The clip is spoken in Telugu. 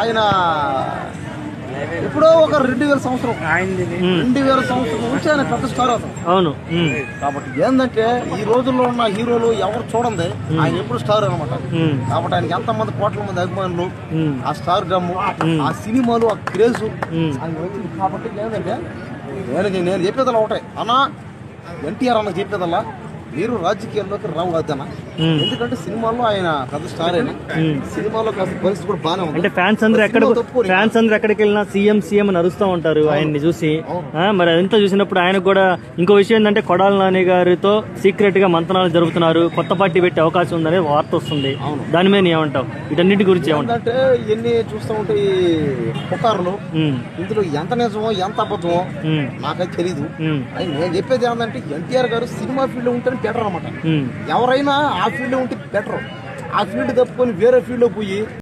ఆయన ఎప్పుడో ఒక 2000 సంవత్సరం 2000 సంవత్సరం నుంచి ఆయన పెద్ద స్టార్ అవుతాం. అవును. కాబట్టి ఏంటంటే ఈ రోజుల్లో ఉన్న హీరోలు ఎవరు చూడండి, ఆయన ఎప్పుడు స్టార్ అనమాట. కాబట్టి ఆయనకి ఎంత మంది కోట్ల మంది అభిమానులు, ఆ స్టార్ డమ్ము, ఆ సినిమాలు, ఆ క్రేజ్ ఆయన వచ్చింది. కాబట్టి ఏంటంటే నేను చెప్పేదల్లా ఒకటే అన్నా, ఎన్టీఆర్ అన్న చెప్పేదల్లా మీరు రాజకీయాల్లోకి రావు కాదన్నా. ఎందుకంటే సినిమాల్లో ఆయన పెద్ద స్టార్ అయినా సినిమాలో కాస్త పరిస్థితి కూడా బాగానే ఉంది. అంటే ఫ్యాన్స్ అందరూ ఎక్కడికి వెళ్ళినా సీఎం అని అరుస్తూ ఉంటారు ఆయన్ని చూసి. మరి అదంతా చూసినప్పుడు ఆయనకు కూడా ఇంకో విషయం ఏంటంటే కొడాలి నాని గారితో సీక్రెట్ గా మంతనాలు జరుగుతున్నారు, కొత్త పార్టీ పెట్టే అవకాశం ఉందనే వార్త వస్తుంది. దాని మీద ఏమంటావు? వీటన్నిటి గురించి ఏమంటావు? అంటే ఇవన్నీ చూస్తూ ఉంటే పుకారులు, ఇందులో ఎంత నిజమో ఎంత అబద్ధమో నాకైతే తెలీదు. నేను చెప్పేది ఏంటంటే ఎన్టీఆర్ గారు సినిమా ఫీల్డ్ లో ఉంటే బెటర్ అనమాట. ఎవరైనా ఆ ఫీల్డ్ లో ఉంటే బెటర్. ఆ ఫీల్డ్ తప్పుకొని వేరే ఫీల్డ్ లో పోయి